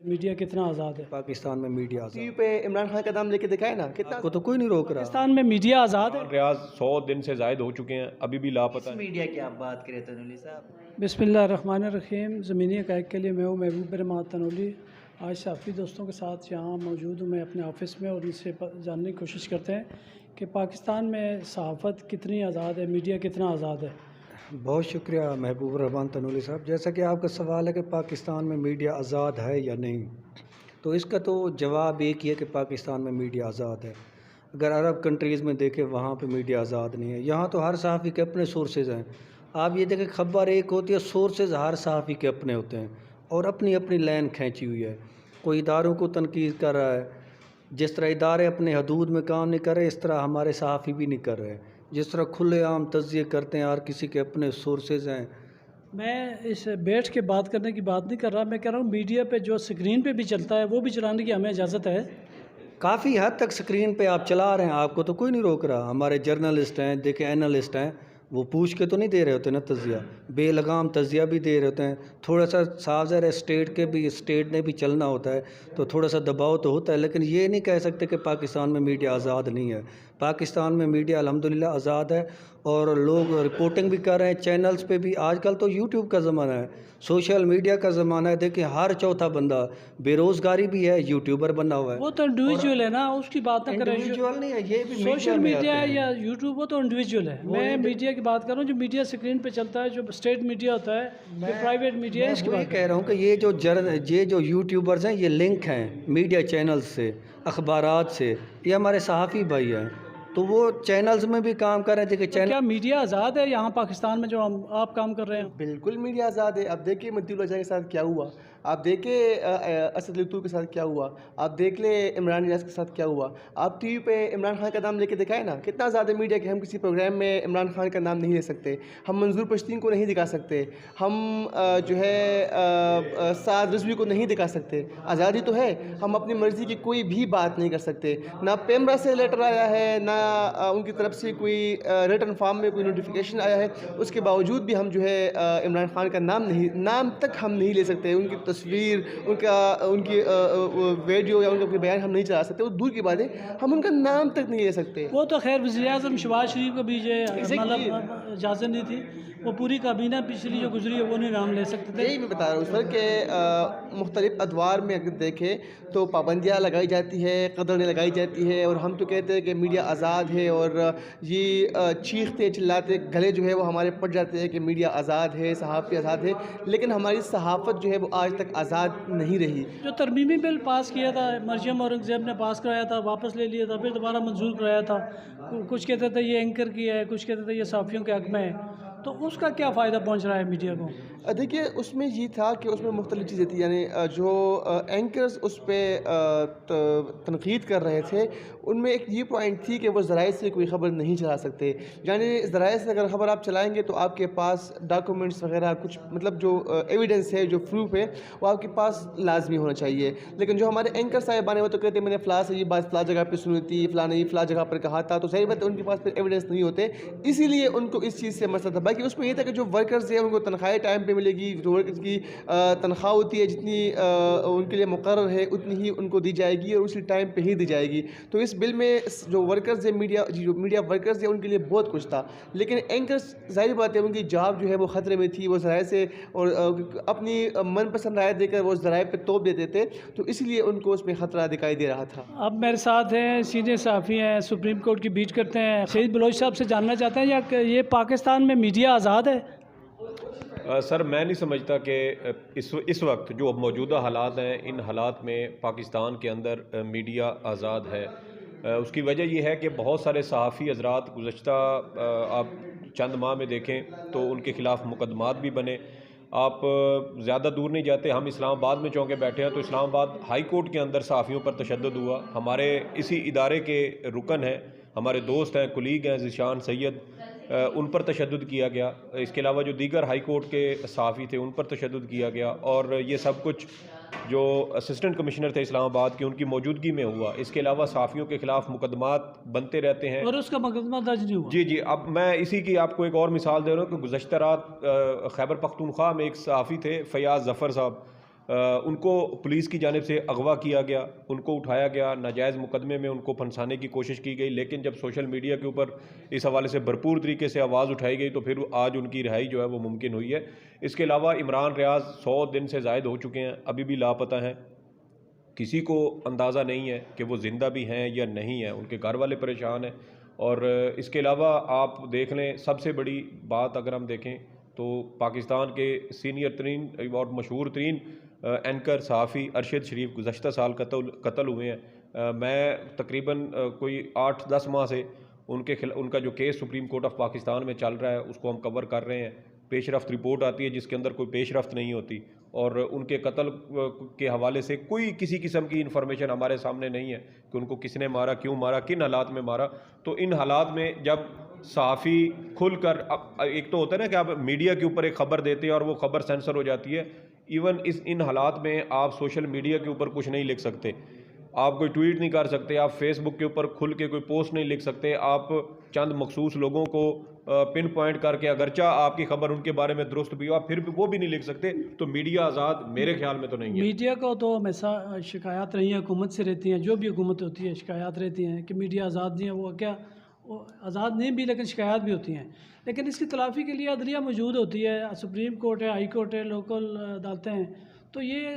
Media कितना आज़ाद है? पाकिस्तान में मीडिया टीवी आज़ाद पे इमरान खान का नाम लेके दिखाए ना कितना को तो कोई नहीं रोक रहा। पाकिस्तान में मीडिया आज़ाद है? रियाज 100 दिन से ज़ायद हो चुके हैं, अभी भी लापता है। मीडिया की आप बात करें तनूली साहब। बिस्मिल्लाहिर्रहमानिर्रहीम। ज़मीनी हक़ाइक़ के लिए मैं हूँ महबूब रहमान तनूली। आज सहाफ़ी दोस्तों के साथ यहाँ मौजूद हूँ मैं अपने ऑफ़िस में, और इनसे जानने की कोशिश करते हैं कि पाकिस्तान में सहाफ़त कितनी आज़ाद है, मीडिया कितना आज़ाद है। बहुत शुक्रिया महबूब रहमान तनूली साहब। जैसा कि आपका सवाल है कि पाकिस्तान में मीडिया आज़ाद है या नहीं, तो इसका तो जवाब एक ही है कि पाकिस्तान में मीडिया आज़ाद है। अगर अरब कंट्रीज़ में देखें वहाँ पे मीडिया आज़ाद नहीं है। यहाँ तो हर सहाफ़ी के अपने सोर्सेज हैं। आप ये देखें, खबर एक होती है, सोर्सेज हर सहाफ़ी के अपने होते हैं और अपनी अपनी लाइन खींची हुई है। कोई इदारों को तनकीद कर रहा है, जिस तरह इदारे अपने हदूद में काम नहीं कर रहे, इस तरह हमारे सहाफ़ी भी नहीं कर रहे। जिस तरह खुलेआम तज़्ज़िये करते हैं, हर किसी के अपने सोर्सेज हैं। मैं इस बैठ के बात करने की बात नहीं कर रहा, मैं कह रहा हूँ मीडिया पे जो स्क्रीन पे भी चलता है वो भी चलाने की हमें इजाज़त है। काफ़ी हद तक स्क्रीन पे आप चला रहे हैं, आपको तो कोई नहीं रोक रहा। हमारे जर्नलिस्ट हैं, देखें एनालिस्ट हैं, वो पूछ के तो नहीं दे रहे होते ना तज़्ज़िया, बेलगाम तज़्ज़िया भी दे रहे होते हैं। थोड़ा सा साज़र है, स्टेट ने भी चलना होता है, तो थोड़ा सा दबाव तो होता है। लेकिन ये नहीं कह सकते कि पाकिस्तान में मीडिया आज़ाद नहीं है। पाकिस्तान में मीडिया अल्हम्दुलिल्लाह आज़ाद है और लोग रिपोर्टिंग भी कर रहे हैं चैनल्स पे भी। आजकल तो यूट्यूब का ज़माना है, सोशल मीडिया का ज़माना है। देखिए हर चौथा बंदा बेरोज़गारी भी है, यूट्यूबर बना हुआ है। वो तो इंडिविजुअल है ना, उसकी बात ना करें। इंडिविजुअल नहीं है, ये भी सोशल में मीडिया आते है हैं। या यूट्यूब, वो तो इंडिविजुअल है। मैं मीडिया की बात कर रहा हूँ जो मीडिया स्क्रीन पे चलता है, जो स्टेट मीडिया होता है, जो प्राइवेट मीडिया है, इसकी मैं बात कह रहा हूँ कि ये जो यूट्यूबर्स हैं, ये लिंक हैं मीडिया चैनल्स से, अखबारात से। ये हमारे सहाफ़ी भाई हैं, तो वो चैनल्स में भी काम कर रहे हैं। देखिए तो चैनल क्या मीडिया आज़ाद है यहाँ पाकिस्तान में जो आप काम कर रहे हैं? बिल्कुल मीडिया आज़ाद है। अब देखिए मतीउल वजह के साथ क्या हुआ, आप देखिए असद लुत्फ़ के साथ क्या हुआ, आप देख ले इमरान नियाज़ के साथ क्या हुआ। आप टीवी पे इमरान खान का नाम लेके दिखाए ना कितना ज़्यादा मीडिया कि हम किसी प्रोग्राम में इमरान खान का नाम नहीं ले सकते, हम मंजूर पश्तीन को नहीं दिखा सकते, हम जो है साद रिजवी को नहीं दिखा सकते। आज़ादी तो है, हम अपनी मर्ज़ी की कोई भी बात नहीं कर सकते। ना पेमरा से लेटर आया है, ना उनकी तरफ से कोई रिटन फॉर्म में कोई नोटिफिकेशन आया है। उसके बावजूद भी हम जो है इमरान खान का नाम तक हम नहीं ले सकते। उनकी तस्वीर, उनकी वीडियो या उनका बयान हम नहीं चला सकते। वो दूर की बात है, हम उनका नाम तक नहीं ले सकते। वो तो खैर वज़ीर-ए-आज़म शहबाज शरीफ को भी मतलब इजाज़त नहीं थी, वो पूरी काबीना पिछली जो गुजरी है वो नहीं नाम ले सकते थे। यही मैं बता रहा हूँ सर कि मुख्तलिफ अदवार में अगर देखें तो पाबंदियाँ लगाई जाती है, कदरें लगाई जाती है, और हम तो कहते हैं कि मीडिया आज़ाद है, और ये चीखते चिल्लाते गले जो है वो हमारे पड़ जाते हैं कि मीडिया आज़ाद है, सहाफ़ी आज़ाद है। लेकिन हमारी सहाफ़त जो है वो आज तक आज़ाद नहीं रही। जो तरमीमी बिल पास किया था मरियम औरंगज़ेब ने, पास कराया था, वापस ले लिया था, फिर दोबारा मंजूर कराया था। कुछ कहते थे ये एंकर की है, कुछ कहते थे ये सहाफ़ियों के हक़ में है, तो उसका क्या फ़ायदा पहुँच रहा है मीडिया को? देखिए उसमें ये था कि उसमें मुख्तलिफ़ चीज़ें थी, यानी जो एंकर्स उस पर तनकीद कर रहे थे, उनमें एक ये पॉइंट थी कि वो ज़राए से कोई ख़बर नहीं चला सकते। यानी ज़राए से अगर ख़बर आप चलाएँगे तो आपके पास डॉक्यूमेंट्स वग़ैरह कुछ, मतलब जो एविडेंस है, जो प्रूफ है, वो आपके पास लाजमी होना चाहिए। लेकिन जो हमारे एंकर साहिबान हैं वो तो कहते हैं मैंने फ़लाँ से ये बात फ़लाँ जगह पे सुनी थी, फ़लाँ ने ये फ़लाँ जगह पर कहा था, तो ज़ाहिर बात है उनके पास फिर एविडेंस नहीं होते, इसीलिए उनको इस चीज़ से मसला था। बाकी उसमें ये था कि जो वर्कर्स हैं उनको तनख्वाहें टाइम पे मिलेगी, जो वर्कर्स की तनख्वाह होती है जितनी उनके लिए मुकर्रर है उतनी ही उनको दी जाएगी और उसी टाइम पे ही दी जाएगी। तो इस बिल में जो वर्कर्स है, जो मीडिया वर्कर्स है, उनके लिए बहुत कुछ था। लेकिन एंकर्स, जाहिर बात है उनकी जॉब जो है वो ख़तरे में थी, वो ज़राए से और अपनी मनपसंद राय देकर वो ज़राए पे तोप देते थे, तो इसलिए उनको उसमें ख़तरा दिखाई दे रहा था। अब मेरे साथ हैं सीनियर सहाफ़ी हैं, सुप्रीम कोर्ट की बीट करते हैं, सईद बलोच साहब से जानना चाहते हैं या ये पाकिस्तान में मीडिया आज़ाद है? सर मैं नहीं समझता कि इस वक्त जो अब मौजूदा हालात हैं, इन हालात में पाकिस्तान के अंदर मीडिया आज़ाद है। उसकी वजह यह है कि बहुत सारे सहाफ़ी हज़रात गुज़श्ता आप चंद माह में देखें तो उनके ख़िलाफ़ मुकदमात भी बने। आप ज़्यादा दूर नहीं जाते, हम इस्लामाबाद में चौंके बैठे हैं, तो इस्लामाबाद हाई कोर्ट के अंदर सहाफ़ियों पर तशद्दुद हुआ। हमारे इसी इदारे के रुकन हैं, हमारे दोस्त हैं, कुलीग हैं, ज़ीशान सैयद, उन पर तशद्दुद किया गया। इसके अलावा जो दीगर हाई कोर्ट के सहाफ़ी थे उन पर तशद्दुद किया गया, और ये सब कुछ जो असिस्टेंट कमिश्नर थे इस्लामाबाद की, उनकी मौजूदगी में हुआ। इसके अलावा सहाफ़ियों के ख़िलाफ़ मुकदमात बनते रहते हैं और उसका मुकदमा दर्ज नहीं हुआ। जी। अब मैं इसी की आपको एक और मिसाल दे रहा हूँ कि गुज़श्ता रात खैबर पख्तूनख्वा में एक सहाफ़ी थे, फ़याज़ ज़फ़र साहब, उनको पुलिस की जानिब से अगवा किया गया, उनको उठाया गया, नाजायज़ मुकदमे में उनको फंसाने की कोशिश की गई। लेकिन जब सोशल मीडिया के ऊपर इस हवाले से भरपूर तरीके से आवाज़ उठाई गई तो फिर आज उनकी रिहाई जो है वो मुमकिन हुई है। इसके अलावा इमरान रियाज 100 दिन से ज़ायद हो चुके हैं, अभी भी लापता हैं। किसी को अंदाज़ा नहीं है कि वो ज़िंदा भी हैं या नहीं हैं, उनके घर वाले परेशान हैं। और इसके अलावा आप देख लें, सबसे बड़ी बात अगर हम देखें तो पाकिस्तान के सीनियर तरीन और मशहूर तरीन एंकर सहाफ़ी अरशद शरीफ गुज़श्ता साल कत्ल हुए हैं। मैं तकरीबन कोई 8-10 माह से उनका जो case supreme court of Pakistan में चल रहा है उसको हम कवर कर रहे हैं। पेशरफ्त रिपोर्ट आती है जिसके अंदर कोई पेशरफ्त नहीं होती, और उनके कत्ल के हवाले से कोई किसी किस्म की इन्फॉर्मेशन हमारे सामने नहीं है कि उनको किसने मारा, क्यों मारा, किन हालात में मारा। तो इन हालात में जब सहाफ़ी खुलकर, अब एक तो होता है ना कि आप मीडिया के ऊपर एक ख़बर देते हैं और वो ख़बर सेंसर हो जाती है। इवन इन हालात में आप सोशल मीडिया के ऊपर कुछ नहीं लिख सकते, आप कोई ट्वीट नहीं कर सकते, आप फेसबुक के ऊपर खुल के कोई पोस्ट नहीं लिख सकते, आप चंद मखसूस लोगों को पिन पॉइंट करके अगरचा आपकी खबर उनके बारे में दुरुस्त भी हो आप फिर भी वो भी नहीं लिख सकते। तो मीडिया आज़ाद मेरे ख्याल में तो नहीं है। मीडिया को तो हमेशा शिकायत रही है, हुकूमत से रहती हैं, जो भी हुकूमत होती है शिकायत रहती हैं कि मीडिया आज़ाद नहीं है। वो क्या, वो आज़ाद नहीं भी, लेकिन शिकायत भी होती हैं। लेकिन इसकी तलाफ़ी के लिए अदलिया मौजूद होती है, सुप्रीम कोर्ट है, हाई कोर्ट है, लोकल अदालतें हैं। तो ये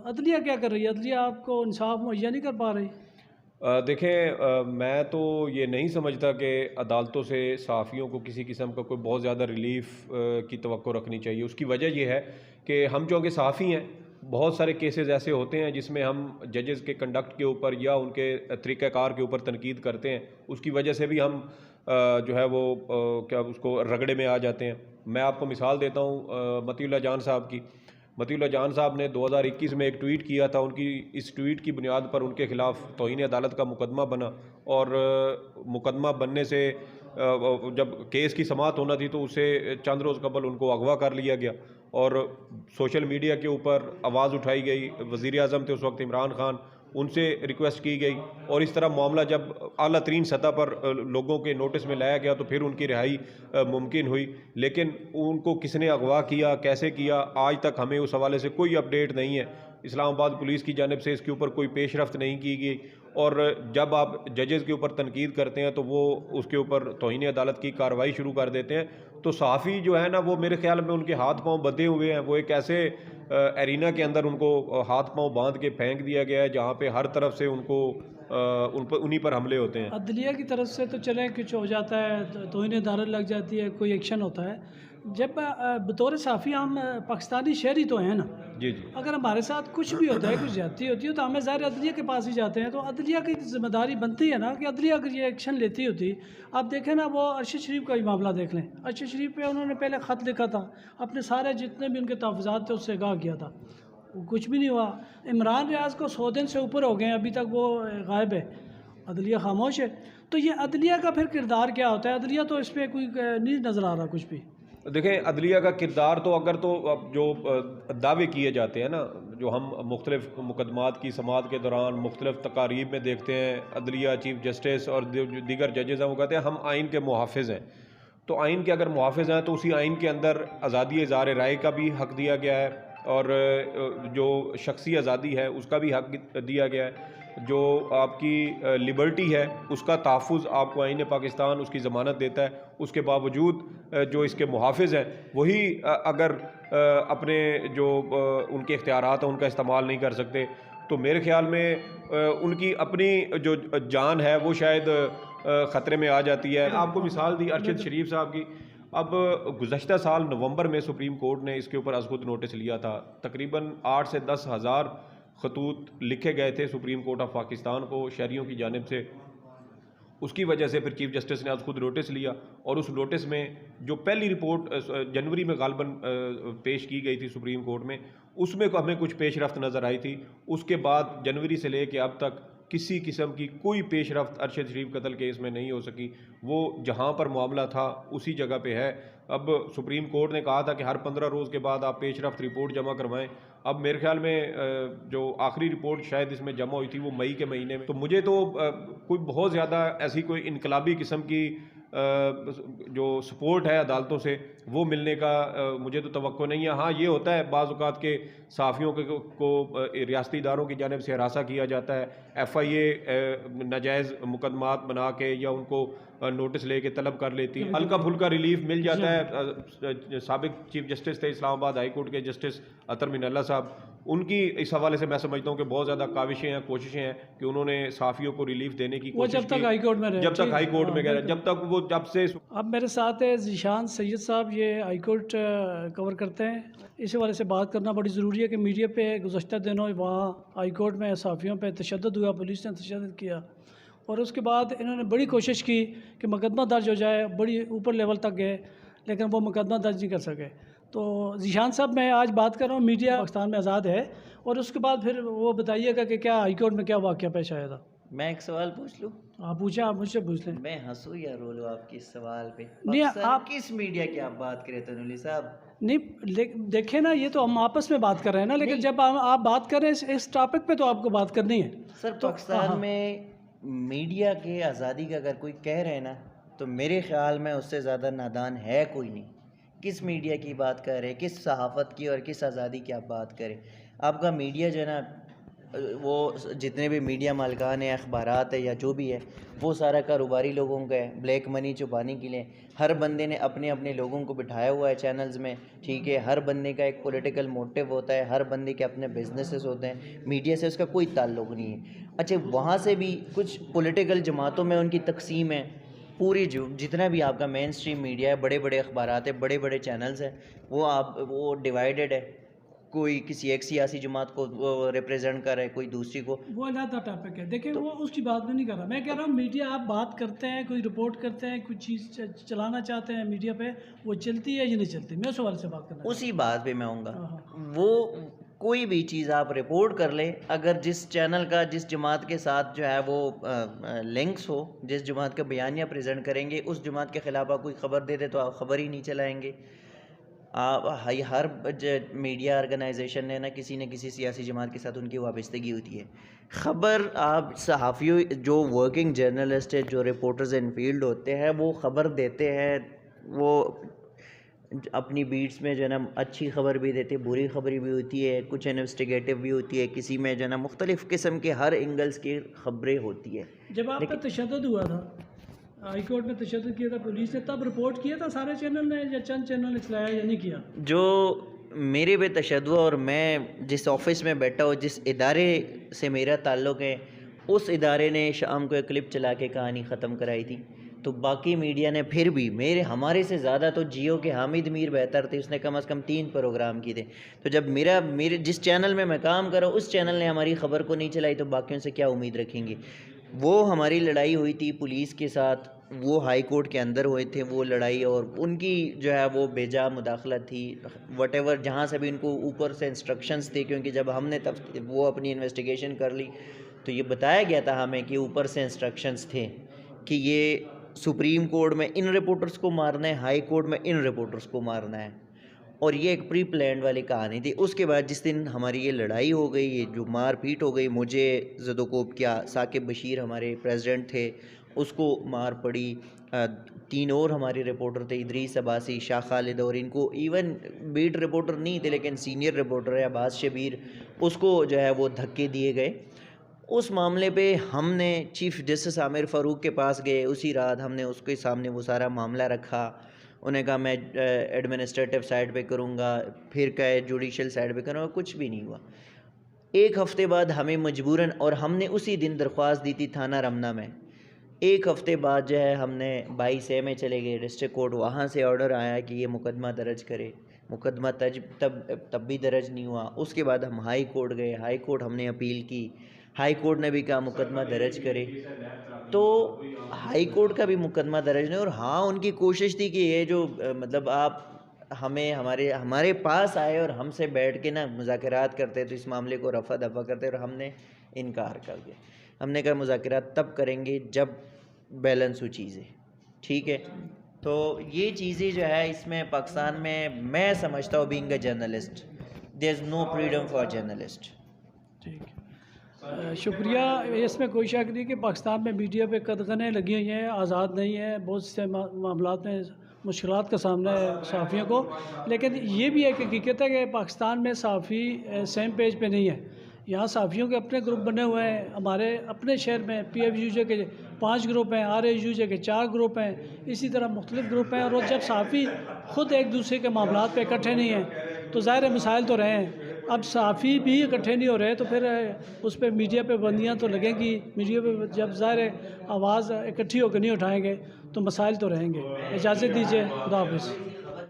अदलिया क्या कर रही है? अदलिया आपको इंसाफ मुहैया नहीं कर पा रही। देखें, मैं तो ये नहीं समझता कि अदालतों से सहाफ़ियों को किसी किस्म का कोई बहुत ज़्यादा रिलीफ की तवक्को रखनी चाहिए। उसकी वजह यह है कि हम चूँकि सहाफ़ी हैं, बहुत सारे केसेस ऐसे होते हैं जिसमें हम जजेस के कंडक्ट के ऊपर या उनके तरीक़ाकार के ऊपर तनकीद करते हैं, उसकी वजह से भी हम जो है वो क्या उसको रगड़े में आ जाते हैं। मैं आपको मिसाल देता हूँ मतीउल्लाह जान साहब की। मतीउल्लाह जान साहब ने 2021 में एक ट्वीट किया था, उनकी इस ट्वीट की बुनियाद पर उनके ख़िलाफ़ तौहीन अदालत का मुकदमा बना, और मुकदमा बनने से जब केस की समाअत होना थी तो उससे चंद रोज़ कबल उनको अगवा कर लिया गया और सोशल मीडिया के ऊपर आवाज़ उठाई गई। वज़ीर आज़म थे उस वक्त इमरान खान, उनसे रिक्वेस्ट की गई, और इस तरह मामला जब आला तरीन सतह पर लोगों के नोटिस में लाया गया तो फिर उनकी रिहाई मुमकिन हुई। लेकिन उनको किसने अगवा किया, कैसे किया, आज तक हमें उस हवाले से कोई अपडेट नहीं है। इस्लामाबाद पुलिस की जानिब से इसके ऊपर कोई पेशरफ्त नहीं की गई, और जब आप जजेस के ऊपर तनकीद करते हैं तो वो उसके ऊपर तौहीन अदालत की कार्रवाई शुरू कर देते हैं। तो सहाफ़ी जो है ना, वो मेरे ख्याल में उनके हाथ पाँव बंधे हुए हैं। वो एक ऐसे एरिना के अंदर उनको हाथ पाँव बांध के फेंक दिया गया है जहाँ पे हर तरफ से उनको उन्हीं पर हमले होते हैं। अदलिया की तरफ से तो चले कुछ हो जाता है, तौहीन अदालत लग जाती है, कोई एक्शन होता है। जब बतौर सहाफ़ी हम पाकिस्तानी शहरी तो हैं ना, जी जी। अगर हमारे साथ कुछ भी होता है, कुछ ज्यादती होती है, तो हमें ज़ाहिर अदलिया के पास ही जाते हैं। तो अदलिया की जिम्मेदारी बनती है ना कि अदलिया अगर ये एक्शन लेती होती। आप देखें ना, वो अरशद शरीफ का ही मामला देख लें। अरशद शरीफ पे उन्होंने पहले ख़त लिखा था, अपने सारे जितने भी उनके तहफ़्फ़ुज़ात थे उससे आगाह किया था, वो कुछ भी नहीं हुआ। इमरान रियाज को 100 दिन से ऊपर हो गए हैं, अभी तक वो गायब है, अदलिया खामोश है। तो ये अदलिया का फिर किरदार क्या होता है? अदलिया तो इस पर कोई नहीं नज़र आ रहा कुछ भी। देखें, अदलिया का किरदार तो अगर तो अब जो दावे किए जाते हैं ना, जो हम मुख्तलिफ मुकदमात की समाअत के दौरान मुख्तलिफ तकारीब में देखते हैं, अदलिया, चीफ जस्टिस और दीगर जजेज़ हैं, वो कहते हैं हम आइन के मुहाफ़िज़ हैं। तो आइन के अगर मुहाफ़िज़ हैं तो उसी आइन के अंदर आज़ादी इज़हार राय का भी हक़ दिया गया है, और जो शख्सी आज़ादी है उसका भी हक़ दिया गया है। जो आपकी लिबर्टी है उसका तहफ़्फ़ुज़ आपको आइन पाकिस्तान उसकी ज़मानत देता है। उसके बावजूद जो इसके मुहाफ़िज़ हैं वही अगर अपने जो उनके इख्तियारात हैं उनका इस्तेमाल नहीं कर सकते, तो मेरे ख़्याल में उनकी अपनी जो जान है वो शायद ख़तरे में आ जाती है। आपको मिसाल दी अरशद शरीफ साहब की। अब गुज़श्ता साल नवंबर में सुप्रीम कोर्ट ने इसके ऊपर अज़खुद नोटिस लिया था। तकरीबन 8 से 10 हज़ार खतूत लिखे गए थे सुप्रीम कोर्ट ऑफ पाकिस्तान को शहरियों की जानिब से। उसकी वजह से फिर चीफ जस्टिस ने आज खुद नोटिस लिया, और उस नोटिस में जो पहली रिपोर्ट जनवरी में गालबन पेश की गई थी सुप्रीम कोर्ट में, उसमें हमें कुछ पेशरफ्त नज़र आई थी। उसके बाद जनवरी से लेके अब तक किसी किस्म की कोई पेशरफ्त अरशद शरीफ कत्ल केस में नहीं हो सकी। वो जहाँ पर मामला था उसी जगह पे है। अब सुप्रीम कोर्ट ने कहा था कि हर 15 रोज़ के बाद आप पेशरफ्त रिपोर्ट जमा करवाएं। अब मेरे ख्याल में जो आखिरी रिपोर्ट शायद इसमें जमा हुई थी वो मई के महीने में। तो मुझे तो कोई बहुत ज़्यादा ऐसी कोई इनकलाबी किस्म की जो सपोर्ट है अदालतों से वो मिलने का मुझे तो तवक्को नहीं है। हाँ, ये होता है बाज़ औक़ात के सहाफ़ियों को रियासती इदारों की जानिब से हरासा किया जाता है, FIA नाजायज़ मुकदमात बना के या उनको नोटिस लेके तलब कर लेती है, हल्का फुल्का रिलीफ मिल जाता है। साबिक चीफ जस्टिस थे इस्लामाबाद हाई कोर्ट के जस्टिस अतर मिनल्ला साहब, उनकी इस हवाले से मैं समझता हूँ कि बहुत ज़्यादा काविशें हैं, कोशिशें हैं कि उन्होंने साफ़ियों को रिलीफ देने की कोशिश जब तक हाई कोर्ट में रहे, जब तक हाई कोर्ट में गए, जब तक वो जब से। अब मेरे साथ है ज़ीशान सैयद साहब, ये हाई कोर्ट कवर करते हैं। इस हवाले से बात करना बड़ी ज़रूरी है कि मीडिया पे गुज़श्ता दिनों वहाँ हाई कोर्ट में सहाफ़ियों पे तशद्दुद हुआ, पुलिस ने तशद्दुद किया और उसके बाद इन्होंने बड़ी कोशिश की कि मुकदमा दर्ज हो जाए, बड़ी ऊपर लेवल तक गए लेकिन वो मुकदमा दर्ज नहीं कर सके। तो ज़ीशान साहब, मैं आज बात कर रहा हूँ मीडिया पाकिस्तान में आज़ाद है, और उसके बाद फिर वो बताइएगा कि क्या हाई कोर्ट में क्या वाक़या पेश आया था। मैं एक सवाल पूछ लूँ? आप पूछें, आप मुझसे पूछ लें। मैं हंसूँ या रो लूँ आपके इस सवाल पे? नहीं, आप किस मीडिया की आप बात करें तनुली साहब? नहीं, देखें ना, ये तो हम आपस में बात कर रहे हैं ना, लेकिन जब आप बात कर रहे हैं इस टॉपिक पे तो आपको बात करनी है। सर, पाकिस्तान में मीडिया के आज़ादी का अगर कोई कह रहे हैं ना, तो मेरे ख़्याल में उससे ज़्यादा नादान है कोई नहीं। किस मीडिया की बात कर रहे हैं, किस सहाफ़त की और किस आज़ादी की आप बात करें? आपका मीडिया जो है ना, वो जितने भी मीडिया मालिकान है, अखबारात है या जो भी है, वो सारा कारोबारी लोगों का है, ब्लैक मनी छुपाने के लिए। हर बंदे ने अपने अपने लोगों को बिठाया हुआ है चैनल्स में, ठीक है। हर बंदे का एक पॉलिटिकल मोटिव होता है, हर बंदे के अपने बिजनेसेस होते हैं, मीडिया से उसका कोई ताल्लुक़ नहीं है। अच्छा, वहाँ से भी कुछ पॉलिटिकल जमातों में उनकी तकसीम है। पूरी जो जितना भी आपका मेन स्ट्रीम मीडिया है, बड़े बड़े अखबारात है, बड़े बड़े चैनल्स हैं, वो डिवाइडेड है। कोई किसी एक सियासी जमात को रिप्रेजेंट कर रहा है, कोई दूसरी को। वो अलग टॉपिक है, देखिए वो उसकी बात में नहीं कर रहा। मैं कह रहा हूँ मीडिया, आप बात करते हैं, कोई रिपोर्ट करते हैं, कुछ चीज़ चलाना चाहते हैं मीडिया पे, वो चलती है या नहीं चलती, मैं उस सवाल से बात करना। उसी बात पे मैं आऊँगा। वो कोई भी चीज़ आप रिपोर्ट कर लें, अगर जिस चैनल का जिस जमात के साथ जो है वो लिंक्स हो, जिस जमात का बयानिया प्रेजेंट करेंगे, उस जमात के ख़िलाफ़ आप कोई ख़बर दे दे तो आप ख़बर ही नहीं चलाएँगे। हर मीडिया ऑर्गेनाइजेशन ने ना किसी सियासी जमात के साथ उनकी वाबस्तगी होती है। ख़बर आप सहाफ़ियों, जो वर्किंग जर्नलिस्ट है, जो रिपोर्टर्स इन फील्ड होते हैं, वो ख़बर देते हैं, वो अपनी बीट्स में जो है ना अच्छी ख़बर भी देते हैं, बुरी ख़बर भी होती है, कुछ इन्वेस्टिगेटिव भी होती है, किसी में जो है ना मुख्तलिफ़ किस्म के हर एंगल्स की ख़बरें होती है। जब आप पर तशद्दुद हुआ था, हाई कोर्ट में तशद्दुद किया था पुलिस ने, तब रिपोर्ट किया था सारे चैनल ने या चंद चैनल ने चलाया या नहीं किया? जो मेरे पे तशद्दुद, और मैं जिस ऑफिस में बैठा हूँ, जिस इदारे से मेरा ताल्लुक़ है, उस इदारे ने शाम को एक क्लिप चला के कहानी ख़त्म कराई थी। तो बाकी मीडिया ने फिर भी हमारे से ज़्यादा तो जियो के हामिद मीर बेहतर थे, उसने कम से कम 3 प्रोग्राम किए थे। तो जब मेरे जिस चैनल में मैं काम कर रहा हूँ, उस चैनल ने हमारी ख़बर को नहीं चलाई, तो बाकियों से क्या उम्मीद रखेंगे? वो हमारी लड़ाई हुई थी पुलिस के साथ, वो हाई कोर्ट के अंदर हुए थे वो लड़ाई, और उनकी जो है वो बेजा मुदाखलत थी, वटेवर जहाँ से भी उनको ऊपर से इंस्ट्रक्शंस थे। क्योंकि जब हमने तब वो अपनी इन्वेस्टिगेशन कर ली तो ये बताया गया था हमें कि ऊपर से इंस्ट्रक्शंस थे कि ये सुप्रीम कोर्ट में इन रिपोर्टर्स को मारना है, हाई कोर्ट में इन रिपोर्टर्स को मारना है, और ये एक प्री प्लान्ड वाली कहानी थी। उसके बाद जिस दिन हमारी ये लड़ाई हो गई, ये जो मारपीट हो गई, मुझे ज़दोकोब किया, साकिब बशीर हमारे प्रेसिडेंट थे, उसको मार पड़ी, 3 और हमारे रिपोर्टर थे, इदरीस अब्बासी, शाह खालिद, और इनको इवन बीट रिपोर्टर नहीं थे लेकिन सीनियर रिपोर्टर है अब्बास शबीर, उसको जो है वो धक्के दिए गए। उस मामले पे हमने चीफ जस्टिस आमिर फ़ारूक के पास गए, उसी रात हमने उसके सामने वो सारा मामला रखा। उन्हें कहा मैं एडमिनिस्ट्रेटिव साइड पे करूँगा, फिर कहे जुडिशल साइड पे करूँगा, कुछ भी नहीं हुआ। 1 हफ़्ते बाद हमें मजबूरन, और हमने उसी दिन दरख्वास्त दी थी थाना रमना में, 1 हफ़्ते बाद जो है हमने 22A में चले गए डिस्ट्रिक्ट कोर्ट, वहाँ से ऑर्डर आया कि ये मुकदमा दर्ज करे। मुकदमा तब भी दर्ज नहीं हुआ। उसके बाद हम हाई कोर्ट गए, हाई कोर्ट हमने अपील की, हाई कोर्ट ने भी कहा मुकदमा दर्ज करे, तो हाई कोर्ट का भी मुकदमा दर्ज नहीं। और हाँ, उनकी कोशिश थी कि ये जो मतलब आप हमारे पास आए और हमसे बैठ के ना मुज़ाकरात करते, तो इस मामले को रफ़ा दफ़ा करते, और हमने इनकार कर दिया। हमने कहा मुज़ाकरात तब करेंगे जब बैलेंस हो चीज़ें, ठीक है। तो ये चीज़ें जो है इसमें पाकिस्तान में मैं समझता हूँ, being a journalist, there is no freedom for journalist. ठीक है। शुक्रिया। इसमें कोई शक नहीं कि पाकिस्तान में मीडिया पे कदगनें लगी हुई हैं, आज़ाद नहीं है, बहुत से मामलात में मुश्किलात का सामना है सहाफ़ियों को। लेकिन ये भी एक हकीकत है कि पाकिस्तान में सहाफ़ी सेम पेज पे नहीं है। यहाँ सहाफ़ियों के अपने ग्रुप बने हुए हैं। हमारे अपने शहर में PFUJ के 5 ग्रुप हैं, RAUJ के 4 ग्रुप हैं, इसी तरह मुख्तलिफ़ ग्रुप हैं। और जब सहाफ़ी ख़ुद एक दूसरे के मामलात पे इकट्ठे नहीं हैं तो ज़ाहिर है मसाइल तो रहे हैं। अब सहाफ़ी भी इकट्ठे नहीं हो रहे तो फिर उस पर मीडिया पे पाबंदियाँ तो लगेंगी। मीडिया पे जब ज़ाहिर है आवाज़ इकट्ठी होकर नहीं उठाएंगे तो मसाइल तो रहेंगे। इजाज़त दीजिए, खुदा हाफ़िज़।